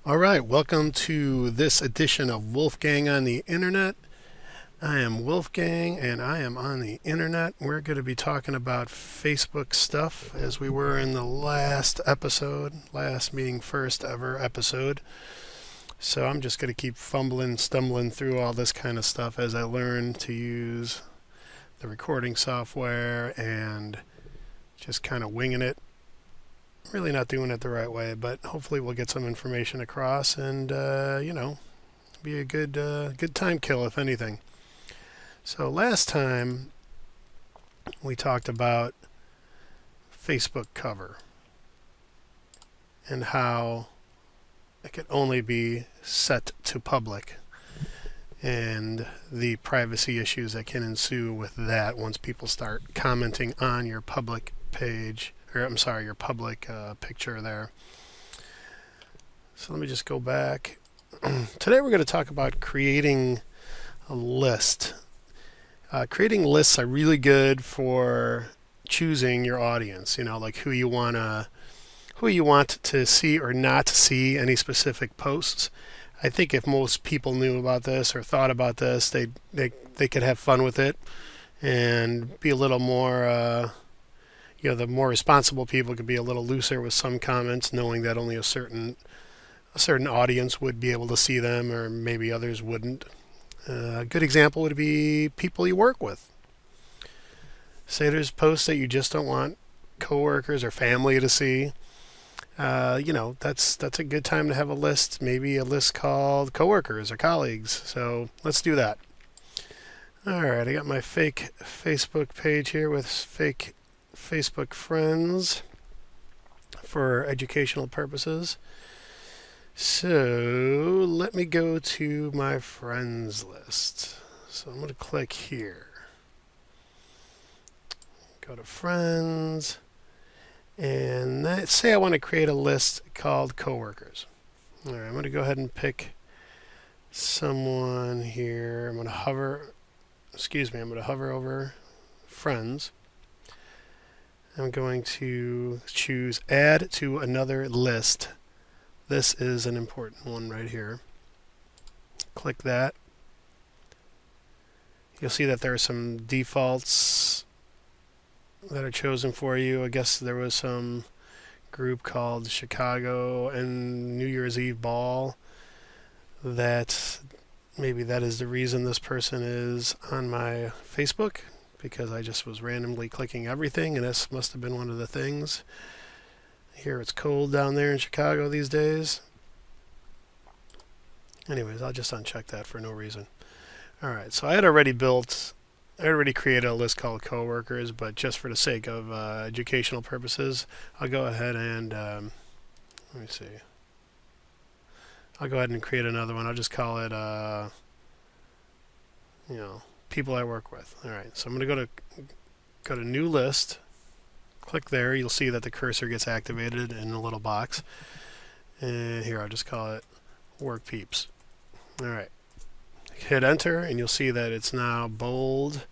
All right, welcome to this edition of Wolfgang on the Internet. I am Wolfgang and I am on the Internet. We're going to be talking about Facebook stuff as we were in the last episode, last meeting first ever episode. So I'm just going to keep stumbling through all this kind of stuff as I learn to use the recording software and just kind of winging it. Really not doing it the right way, but hopefully we'll get some information across and, be a good time kill, if anything. So last time we talked about Facebook cover and how it could only be set to public and the privacy issues that can ensue with that once people start commenting on your public page, or I'm sorry, your public picture there. So let me just go back. Today we're going to talk about creating a list. Creating lists are really good for choosing your audience, like who you want to see or not see any specific posts. I think if most people knew about this or thought about this, they could have fun with it and be a little more the more responsible people could be a little looser with some comments, knowing that only a certain audience would be able to see them, or maybe others wouldn't. A good example would be people you work with. Say there's posts that you just don't want coworkers or family to see. That's a good time to have a list, maybe a list called coworkers or colleagues. So let's do that. All right, I got my fake Facebook page here with fake Facebook friends for educational purposes. So let me go to my friends list. So I'm going to click here. Go to friends. And say I want to create a list called coworkers. All right, I'm going to go ahead and pick someone here. I'm going to hover over friends. I'm going to choose add to another list. This is an important one right here. Click that. You'll see that there are some defaults that are chosen for you. I guess there was some group called Chicago and New Year's Eve Ball that maybe that is the reason this person is on my Facebook, because I just was randomly clicking everything, and this must have been one of the things. Here it's cold down there in Chicago these days. Anyways, I'll just uncheck that for no reason. All right, so I had already created a list called coworkers, but just for the sake of educational purposes, I'll go ahead and let me see. I'll go ahead and create another one. I'll just call it people I work with. All right, so I'm going to go to new list. Click there. You'll see that the cursor gets activated in a little box. And here I'll just call it work peeps. All right. Hit enter and you'll see that it's now bold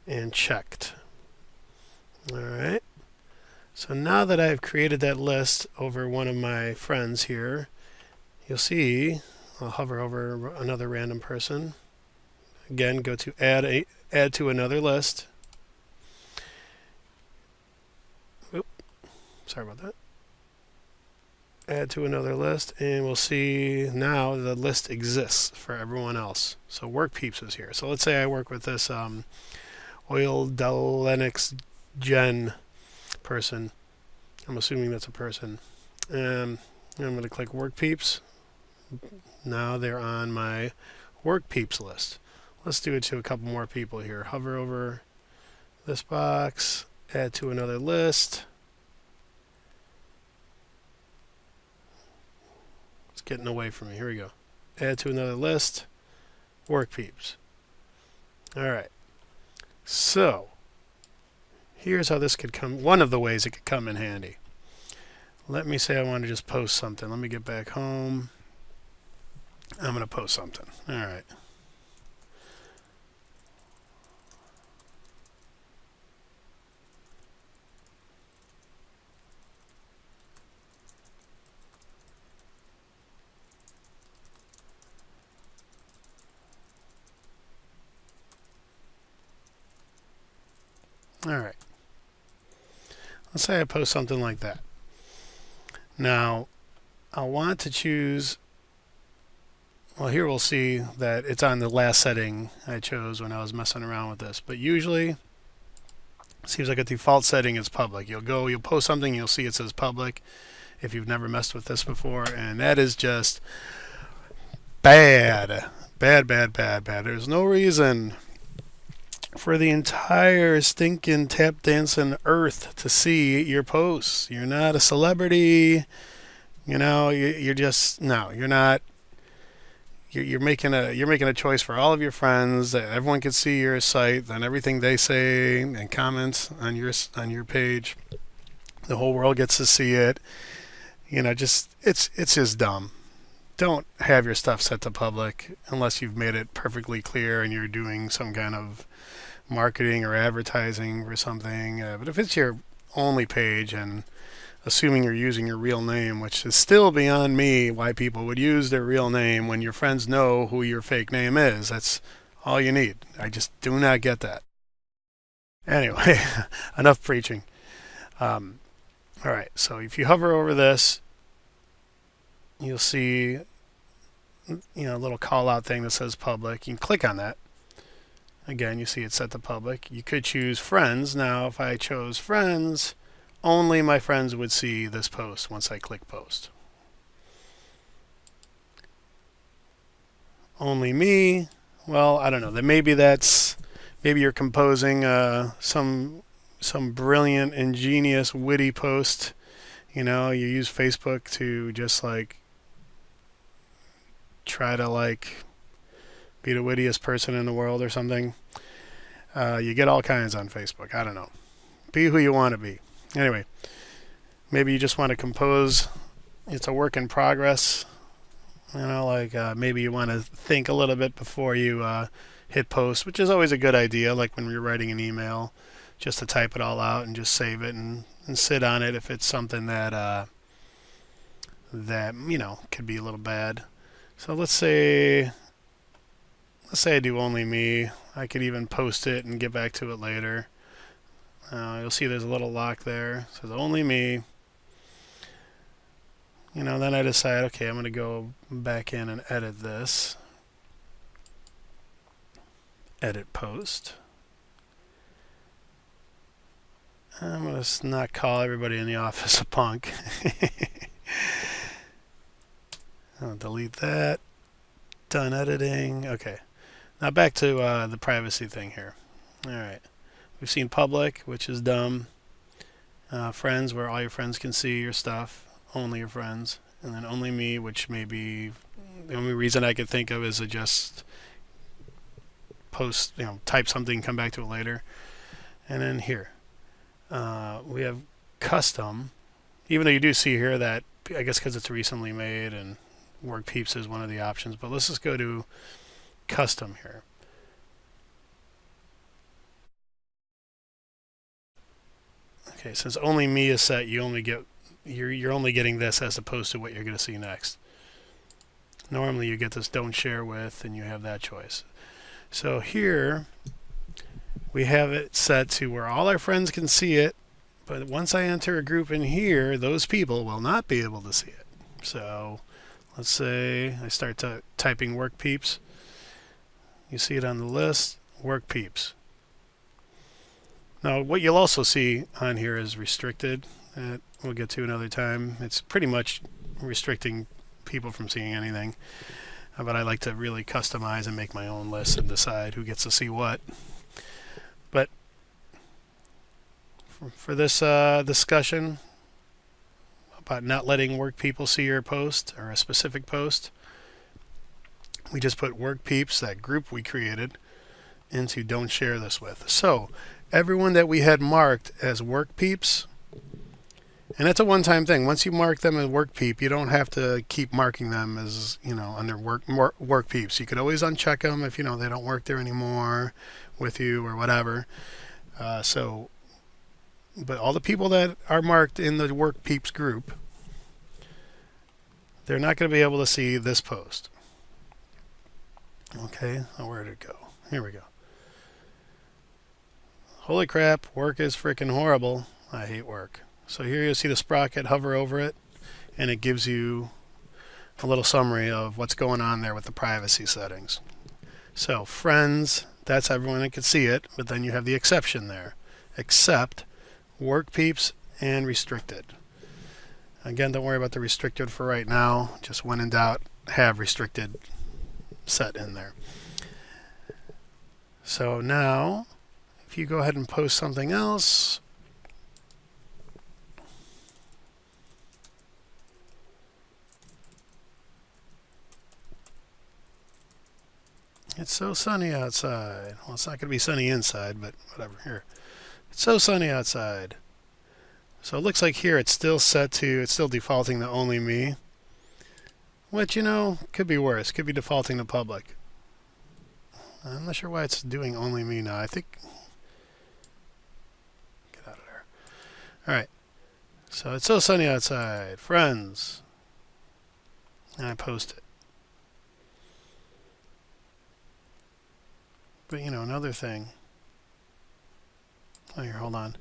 and checked. All right. So now that I've created that list over one of my friends here, you'll see I'll hover over another random person. Again, go to add to another list. Sorry about that. Add to another list, and we'll see now the list exists for everyone else. So work peeps is here. So let's say I work with this Oil Lennox Gen person. I'm assuming that's a person. I'm going to click work peeps. Now they're on my work peeps list. Let's do it to a couple more people here. Hover over this box, add to another list. It's getting away from me. Here we go. Add to another list. Work peeps. All right. So here's how this could come. One of the ways it could come in handy. Let me say I want to just post something. Let me get back home. I'm going to post something. All right. All right. Let's say I post something like that. Now, I'll want to choose, well, here we'll see that it's on the last setting I chose when I was messing around with this. But usually, it seems like a default setting is public. You'll post something, you'll see it says public if you've never messed with this before. And that is just bad. Bad, bad, bad, bad. There's no reason for the entire stinking tap dancing earth to see your posts. You're not a celebrity. You're just, no, you're not. You're making a choice for all of your friends that everyone can see your site and everything they say and comments on your page. The whole world gets to see it. It's just dumb. Don't have your stuff set to public unless you've made it perfectly clear and you're doing some kind of marketing or advertising for something. But if it's your only page, and assuming you're using your real name, which is still beyond me why people would use their real name when your friends know who your fake name is. That's all you need. I just do not get that. Anyway, enough preaching. All right, so if you hover over this, you'll see a little call out thing that says public. You can click on that. Again, you see it's set to public. You could choose friends. Now, if I chose friends, only my friends would see this post once I click post. Only me, well, I don't know. Maybe you're composing some brilliant, ingenious, witty post. You use Facebook to just try to be the wittiest person in the world or something. You get all kinds on Facebook. I don't know. Be who you want to be. Anyway, maybe you just want to compose. It's a work in progress. Maybe you want to think a little bit before you hit post, which is always a good idea, like when you're writing an email, just to type it all out and just save it and sit on it if it's something that could be a little bad. So let's say I do only me. I could even post it and get back to it later. You'll see there's a little lock there. It says only me. Then I decide, okay, I'm going to go back in and edit this. Edit post. I'm going to not call everybody in the office a punk. I'll delete that. Done editing. Okay. Now back to the privacy thing here. All right. We've seen public, which is dumb. Friends, where all your friends can see your stuff. Only your friends. And then only me, which may be the only reason I could think of is to just post, type something, come back to it later. And then here, we have custom. Even though you do see here that, I guess because it's recently made and Work Peeps is one of the options. But let's just go to custom here. Okay, since only me is set, you're only getting this as opposed to what you're going to see next. Normally you get this don't share with, and you have that choice. So here we have it set to where all our friends can see it, but once I enter a group in here, those people will not be able to see it. So let's say I start typing Work Peeps. You see it on the list, Work Peeps. Now, what you'll also see on here is restricted. We'll get to another time. It's pretty much restricting people from seeing anything. But I like to really customize and make my own list and decide who gets to see what. But for this discussion about not letting work people see your post or a specific post, we just put Work Peeps, that group we created, into don't share this with. So everyone that we had marked as Work Peeps, and that's a one-time thing. Once you mark them as Work Peep, you don't have to keep marking them as, under Work Peeps. You could always uncheck them if, they don't work there anymore with you or whatever. But all the people that are marked in the Work Peeps group, they're not going to be able to see this post. Okay, where did it go? Here we go. Holy crap, work is freaking horrible. I hate work. So here you'll see the sprocket, hover over it, and it gives you a little summary of what's going on there with the privacy settings. So friends, that's everyone that can see it, but then you have the exception there. Except work peeps and restricted. Again, don't worry about the restricted for right now. Just when in doubt, have restricted set in there. So now, if you go ahead and post something else, it's so sunny outside. Well, it's not going to be sunny inside, but whatever. Here. It's so sunny outside. So it looks like here it's still set to, it's still defaulting to only me. Which, you know, could be worse. Could be defaulting to public. I'm not sure why it's doing only me now. I think... Get out of there. Alright. So it's so sunny outside. Friends. And I post it. But, you know, another thing. Oh, here, hold on.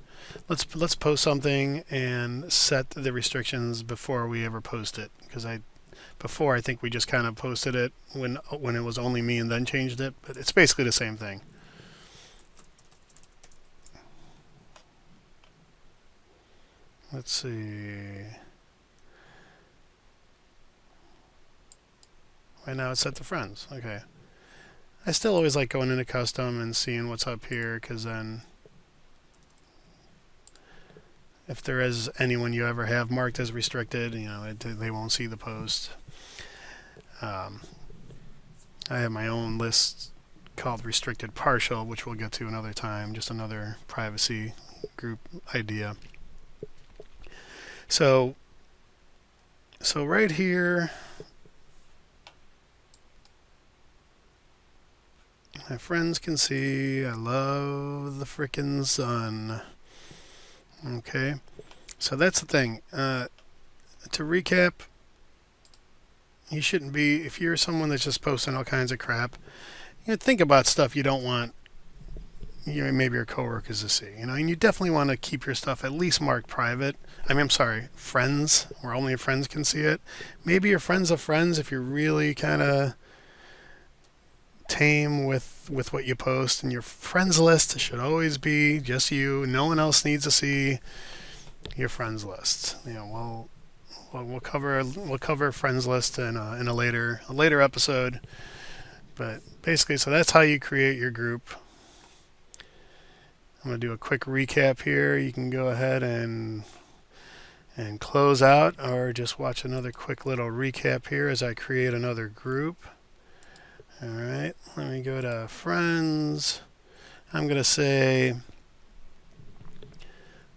Let's post something and set the restrictions before we ever post it. Because before I think we just kind of posted it when it was only me and then changed it. But it's basically the same thing. Let's see. Right now it's set to friends. Okay. I still always like going into custom and seeing what's up here, because then if there is anyone you ever have marked as restricted, you know, they won't see the post. I have my own list called restricted partial, which we'll get to another time, just another privacy group idea. So right here, my friends can see I love the frickin' sun. Okay, so that's the thing. To recap, you shouldn't be, if you're someone that's just posting all kinds of crap, you know, think about stuff you don't want, you know, maybe your coworkers to see. You know, and you definitely want to keep your stuff at least marked private. I'm sorry, friends, where only your friends can see it. Maybe your friends of friends, if you're really kind of tame with what you post, and your friends list should always be just you. No one else needs to see your friends list. You know, we'll cover friends list in a later episode. But basically, so that's how you create your group. I'm going to do a quick recap here. You can go ahead and close out, or just watch another quick little recap here as I create another group. Alright, let me go to friends. I'm going to say,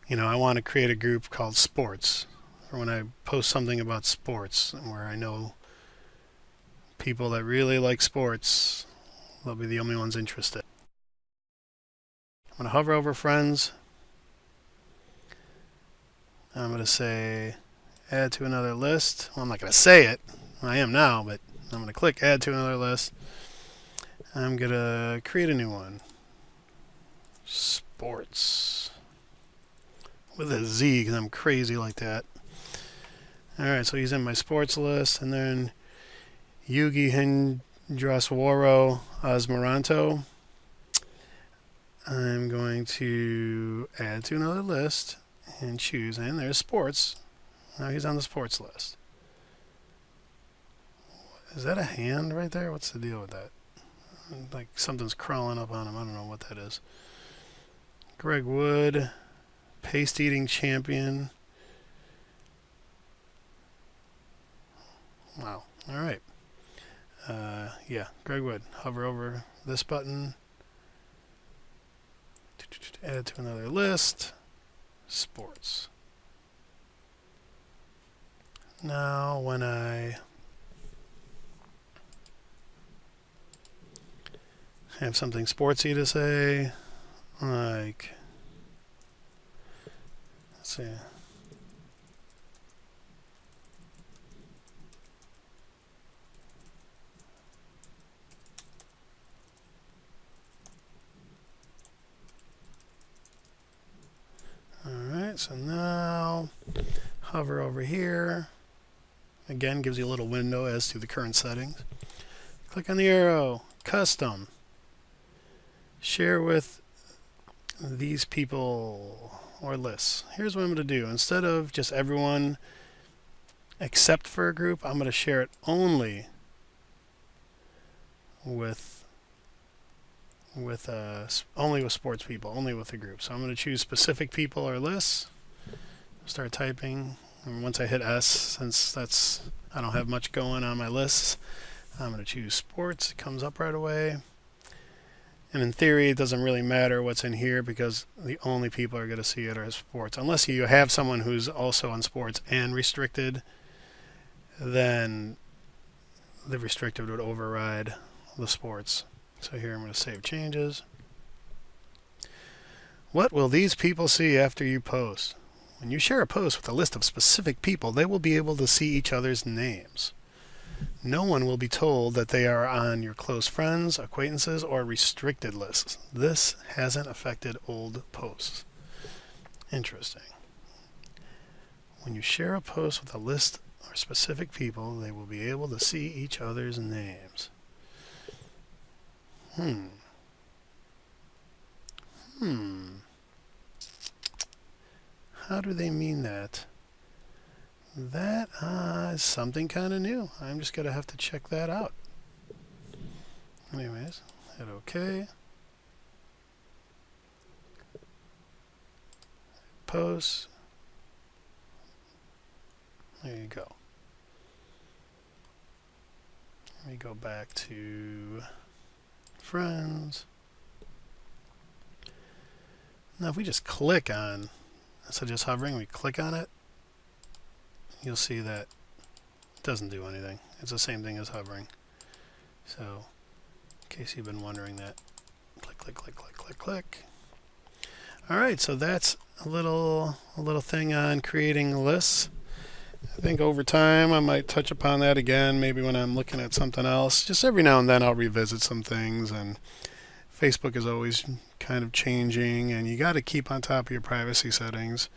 you know, I want to create a group called sports, for when I post something about sports, where I know people that really like sports, they'll be the only ones interested. I'm going to hover over friends. I'm going to say add to another list. Well, I'm not going to say it. I am now, but I'm going to click add to another list. I'm going to create a new one. Sports. With a Z, because I'm crazy like that. Alright, so he's in my sports list. And then Yugi Hindraswaro Osmoranto. I'm going to add to another list and choose, and there's sports. Now he's on the sports list. Is that a hand right there? What's the deal with that? Like something's crawling up on him. I don't know what that is. Greg Wood, paste eating champion. Wow. All right. Yeah, Greg Wood. Hover over this button. Add to another list. Sports. Now when I have something sportsy to say, like, let's see. So now hover over here. Again, gives you a little window as to the current settings. Click on the arrow, custom. Share with these people or lists. Here's what I'm going to do. Instead of just everyone except for a group, I'm going to share it only with sports people, only with a group. So I'm going to choose specific people or lists. Start typing. And once I hit S, since I don't have much going on my lists, I'm going to choose sports. It comes up right away. And in theory, it doesn't really matter what's in here because the only people are going to see it are sports. Unless you have someone who's also on sports and restricted, then the restricted would override the sports. So here I'm going to save changes. What will these people see after you post? When you share a post with a list of specific people, they will be able to see each other's names. No one will be told that they are on your close friends, acquaintances, or restricted lists. This hasn't affected old posts. Interesting. When you share a post with a list or specific people, they will be able to see each other's names. How do they mean that? That is something kind of new. I'm just going to have to check that out. Anyways, hit OK. Post. There you go. Let me go back to friends. Now if we just click on, instead of just hovering, we click on it, you'll see that it doesn't do anything. It's the same thing as hovering. So, in case you've been wondering that, click, click, click, click, click, click. Alright, so that's a little thing on creating lists. I think over time I might touch upon that again, maybe when I'm looking at something else. Just every now and then I'll revisit some things, and Facebook is always kind of changing, and you got to keep on top of your privacy settings.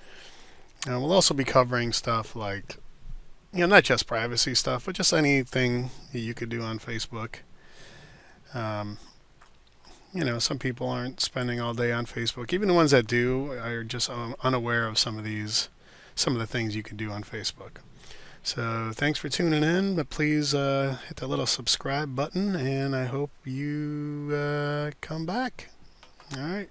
We'll also be covering stuff like, not just privacy stuff, but just anything that you could do on Facebook. Some people aren't spending all day on Facebook. Even the ones that do are just unaware of some of the things you can do on Facebook. So thanks for tuning in, but please hit the little subscribe button, and I hope you come back. All right.